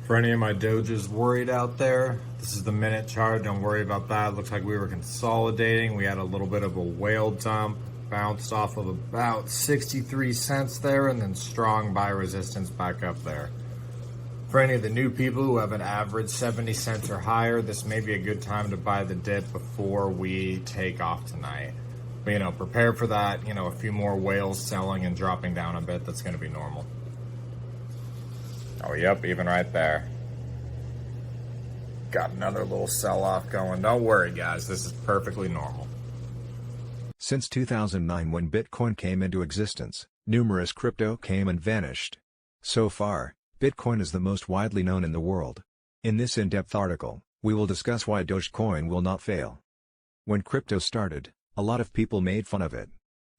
For any of my doges worried out there, this is the minute chart. Don't worry about that. Looks like we were consolidating. We had a little bit of a whale dump, bounced off of about 63 cents there, and then strong buy resistance back up there. For any of the new people who have an average 70 cents or higher, this may be a good time to buy the dip before we take off tonight. But, prepare for that. A few more whales selling and dropping down a bit. That's going to be normal. Oh, yep, even right there. Got another little sell-off going. Don't worry, guys. This is perfectly normal. Since 2009, when Bitcoin came into existence, numerous crypto came and vanished. So far, Bitcoin is the most widely known in the world. In this in-depth article, we will discuss why Dogecoin will not fail. When crypto started, a lot of people made fun of it.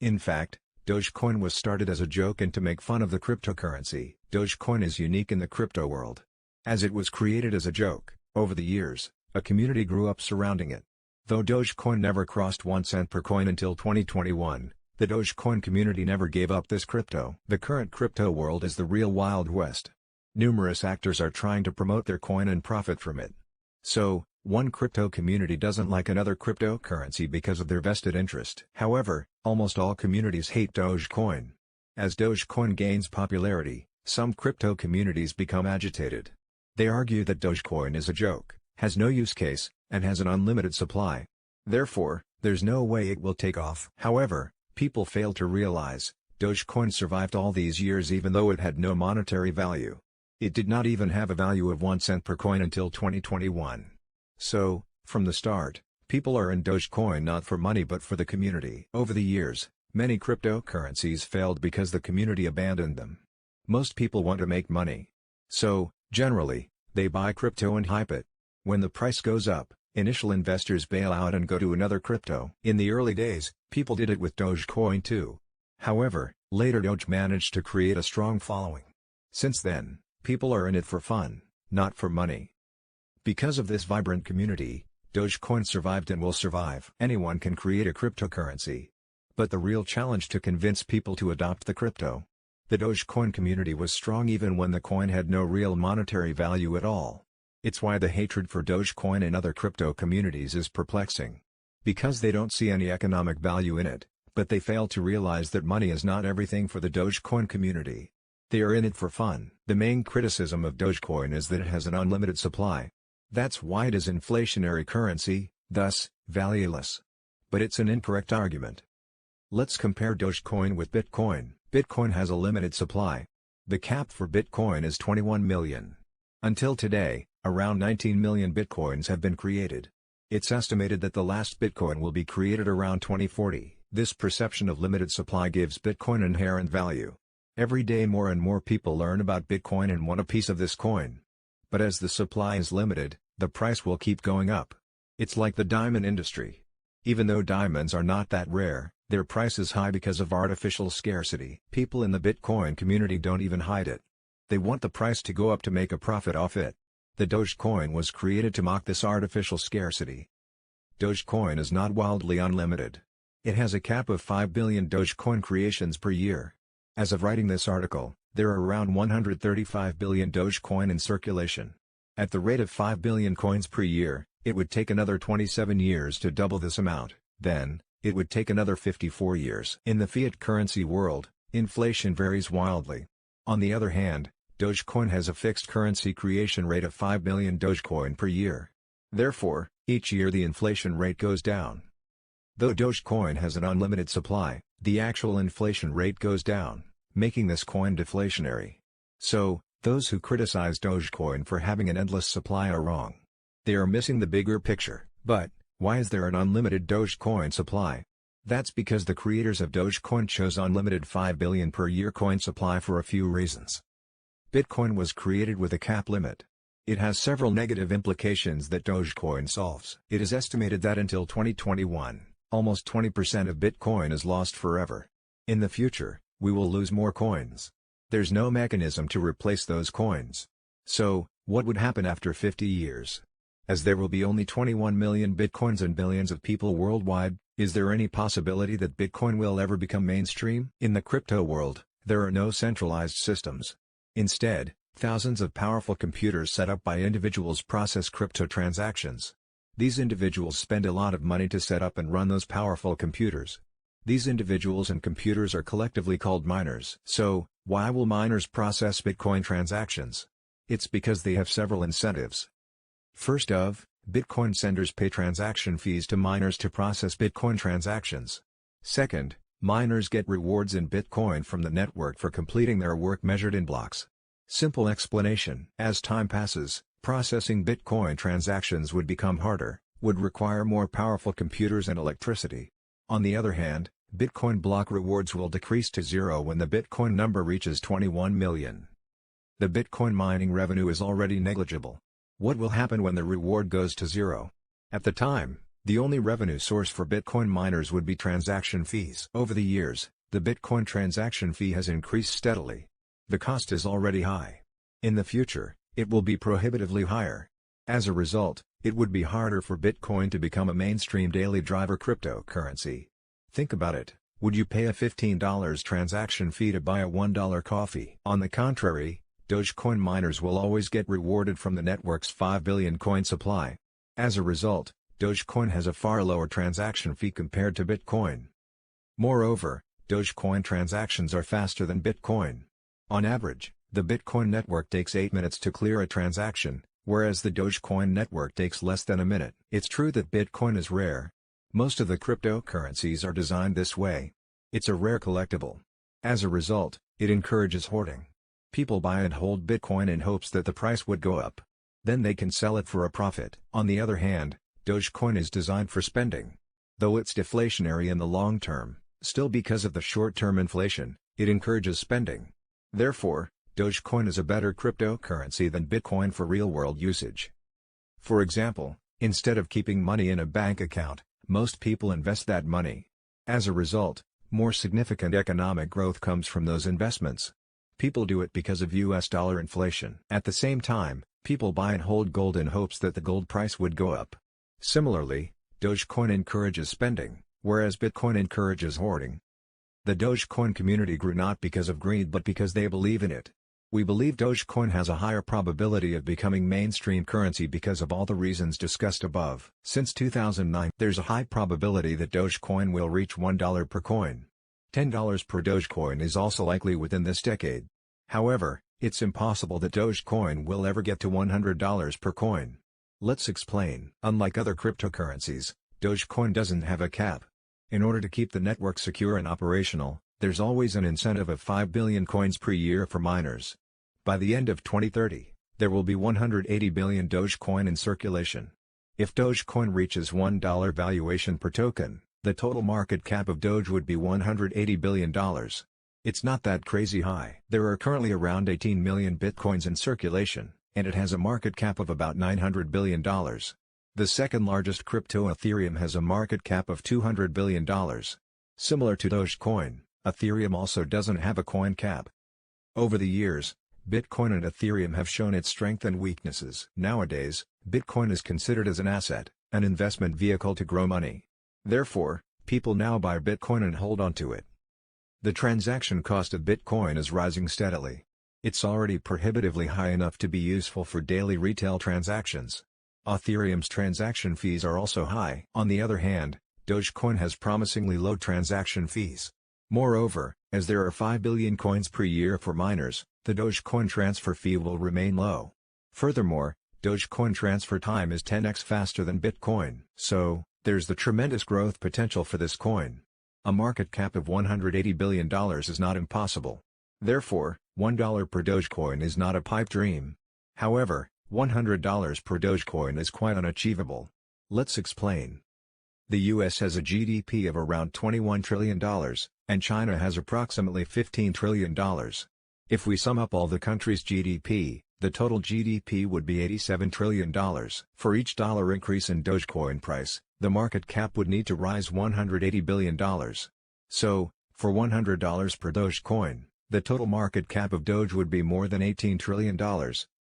In fact, Dogecoin was started as a joke and to make fun of the cryptocurrency. Dogecoin is unique in the crypto world. As it was created as a joke, over the years, a community grew up surrounding it. Though Dogecoin never crossed 1 cent per coin until 2021, the Dogecoin community never gave up this crypto. The current crypto world is the real Wild West. Numerous actors are trying to promote their coin and profit from it. So, one crypto community doesn't like another cryptocurrency because of their vested interest. However, almost all communities hate Dogecoin. As Dogecoin gains popularity, some crypto communities become agitated. They argue that Dogecoin is a joke, has no use case, and has an unlimited supply. Therefore, there's no way it will take off. However, people fail to realize, Dogecoin survived all these years even though it had no monetary value. It did not even have a value of 1 cent per coin until 2021. So, from the start, people are in Dogecoin not for money but for the community. Over the years, many cryptocurrencies failed because the community abandoned them. Most people want to make money. So, generally, they buy crypto and hype it. When the price goes up, initial investors bail out and go to another crypto. In the early days, people did it with Dogecoin too. However, later Doge managed to create a strong following. Since then, people are in it for fun, not for money. Because of this vibrant community, Dogecoin survived and will survive. Anyone can create a cryptocurrency. But the real challenge to convince people to adopt the crypto. The Dogecoin community was strong even when the coin had no real monetary value at all. It's why the hatred for Dogecoin and other crypto communities is perplexing. Because they don't see any economic value in it, but they fail to realize that money is not everything for the Dogecoin community. They are in it for fun. The main criticism of Dogecoin is that it has an unlimited supply. That's why it is inflationary currency, thus, valueless. But it's an incorrect argument. Let's compare Dogecoin with Bitcoin. Bitcoin has a limited supply. The cap for Bitcoin is 21 million. Until today, around 19 million Bitcoins have been created. It's estimated that the last Bitcoin will be created around 2040. This perception of limited supply gives Bitcoin inherent value. Every day more and more people learn about Bitcoin and want a piece of this coin. But as the supply is limited, the price will keep going up. It's like the diamond industry. Even though diamonds are not that rare, their price is high because of artificial scarcity. People in the Bitcoin community don't even hide it. They want the price to go up to make a profit off it. The Dogecoin was created to mock this artificial scarcity. Dogecoin is not wildly unlimited. It has a cap of 5 billion Dogecoin creations per year. As of writing this article, there are around 135 billion Dogecoin in circulation. At the rate of 5 billion coins per year, it would take another 27 years to double this amount. Then, it would take another 54 years. In the fiat currency world, inflation varies wildly. On the other hand, Dogecoin has a fixed currency creation rate of 5 billion Dogecoin per year. Therefore, each year the inflation rate goes down. Though Dogecoin has an unlimited supply, the actual inflation rate goes down, making this coin deflationary. So, those who criticize Dogecoin for having an endless supply are wrong. They are missing the bigger picture. But, why is there an unlimited Dogecoin supply? That's because the creators of Dogecoin chose unlimited 5 billion per year coin supply for a few reasons. Bitcoin was created with a cap limit. It has several negative implications that Dogecoin solves. It is estimated that until 2021, almost 20% of Bitcoin is lost forever. In the future, we will lose more coins. There's no mechanism to replace those coins. So, what would happen after 50 years? As there will be only 21 million Bitcoins and billions of people worldwide, is there any possibility that Bitcoin will ever become mainstream? In the crypto world, there are no centralized systems. Instead, Thousands of powerful computers set up by individuals process crypto transactions. These individuals spend a lot of money to set up and run those powerful computers. These individuals and computers are collectively called miners. So, why will miners process Bitcoin transactions? It's because they have several incentives. First of, Bitcoin senders pay transaction fees to miners to process Bitcoin transactions. Second, miners get rewards in Bitcoin from the network for completing their work measured in blocks. Simple explanation: as time passes, processing Bitcoin transactions would become harder, would require more powerful computers and electricity. On the other hand, Bitcoin block rewards will decrease to zero when the Bitcoin number reaches 21 million. The Bitcoin mining revenue is already negligible. What will happen when the reward goes to zero? At the time, the only revenue source for Bitcoin miners would be transaction fees. Over the years, the Bitcoin transaction fee has increased steadily. The cost is already high. In the future, it will be prohibitively higher. As a result, it would be harder for Bitcoin to become a mainstream daily driver cryptocurrency. Think about it. Would you pay a $15 transaction fee to buy a $1 coffee? On the contrary, Dogecoin miners will always get rewarded from the network's 5 billion coin supply. As a result, Dogecoin has a far lower transaction fee compared to Bitcoin. Moreover, Dogecoin transactions are faster than Bitcoin. On average, the Bitcoin network takes 8 minutes to clear a transaction, whereas the Dogecoin network takes less than a minute. It's true that Bitcoin is rare. Most of the cryptocurrencies are designed this way. It's a rare collectible. As a result, it encourages hoarding. People buy and hold Bitcoin in hopes that the price would go up. Then they can sell it for a profit. On the other hand, Dogecoin is designed for spending. Though it's deflationary in the long term, still because of the short-term inflation, it encourages spending. Therefore, Dogecoin is a better cryptocurrency than Bitcoin for real-world usage. For example, instead of keeping money in a bank account, most people invest that money. As a result, more significant economic growth comes from those investments. People do it because of US dollar inflation. At the same time, people buy and hold gold in hopes that the gold price would go up. Similarly, Dogecoin encourages spending, whereas Bitcoin encourages hoarding. The Dogecoin community grew not because of greed but because they believe in it. We believe Dogecoin has a higher probability of becoming mainstream currency because of all the reasons discussed above. Since 2009, there's a high probability that Dogecoin will reach $1 per coin. $10 per Dogecoin is also likely within this decade. However, it's impossible that Dogecoin will ever get to $100 per coin. Let's explain. Unlike other cryptocurrencies, Dogecoin doesn't have a cap. In order to keep the network secure and operational, there's always an incentive of 5 billion coins per year for miners. By the end of 2030, there will be 180 billion Dogecoin in circulation. If Dogecoin reaches $1 valuation per token, the total market cap of Doge would be $180 billion. It's not that crazy high. There are currently around 18 million Bitcoins in circulation, and it has a market cap of about $900 billion. The second largest crypto, Ethereum, has a market cap of $200 billion. Similar to Dogecoin, Ethereum also doesn't have a coin cap. Over the years, Bitcoin and Ethereum have shown its strengths and weaknesses. Nowadays, Bitcoin is considered as an asset, an investment vehicle to grow money. Therefore, people now buy Bitcoin and hold on to it. The transaction cost of Bitcoin is rising steadily. It's already prohibitively high enough to be useful for daily retail transactions. Ethereum's transaction fees are also high. On the other hand, Dogecoin has promisingly low transaction fees. Moreover, as there are 5 billion coins per year for miners, the Dogecoin transfer fee will remain low. Furthermore, Dogecoin transfer time is 10x faster than Bitcoin. So, there's the tremendous growth potential for this coin. A market cap of $180 billion is not impossible. Therefore, $1 per Dogecoin is not a pipe dream. However, $100 per Dogecoin is quite unachievable. Let's explain. The US has a GDP of around $21 trillion, and China has approximately $15 trillion. If we sum up all the countries' GDP, the total GDP would be $87 trillion. For each dollar increase in Dogecoin price, the market cap would need to rise $180 billion. So, for $100 per Dogecoin, the total market cap of Doge would be more than $18 trillion,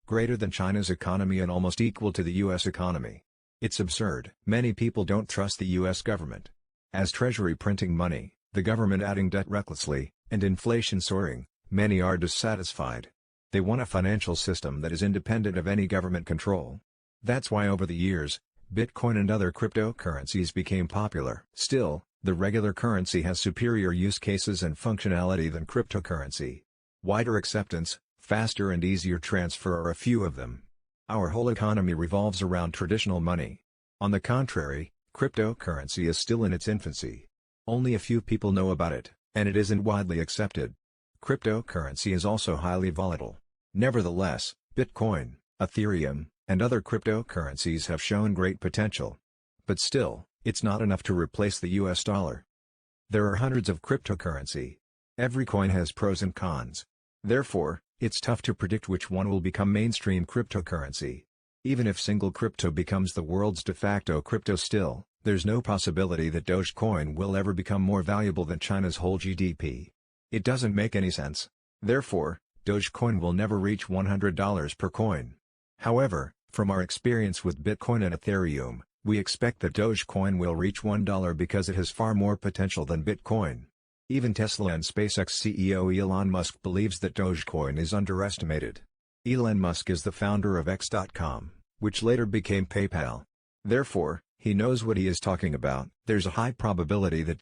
greater than China's economy and almost equal to the US economy. It's absurd. Many people don't trust the US government. As Treasury printing money, the government adding debt recklessly, and inflation soaring, many are dissatisfied. They want a financial system that is independent of any government control. That's why over the years, Bitcoin and other cryptocurrencies became popular. Still, the regular currency has superior use cases and functionality than cryptocurrency. Wider acceptance, faster and easier transfer are a few of them. Our whole economy revolves around traditional money. On the contrary, cryptocurrency is still in its infancy. Only a few people know about it, and it isn't widely accepted. Cryptocurrency is also highly volatile. Nevertheless, Bitcoin, Ethereum, and other cryptocurrencies have shown great potential. But still, it's not enough to replace the US dollar. There are hundreds of cryptocurrency. Every coin has pros and cons. Therefore, it's tough to predict which one will become mainstream cryptocurrency. Even if single crypto becomes the world's de facto crypto still, there's no possibility that Dogecoin will ever become more valuable than China's whole GDP. It doesn't make any sense. Therefore, Dogecoin will never reach $100 per coin. However, from our experience with Bitcoin and Ethereum, we expect that Dogecoin will reach $1 because it has far more potential than Bitcoin. Even Tesla and SpaceX CEO Elon Musk believes that Dogecoin is underestimated. Elon Musk is the founder of X.com, which later became PayPal. Therefore, he knows what he is talking about. There's a high probability that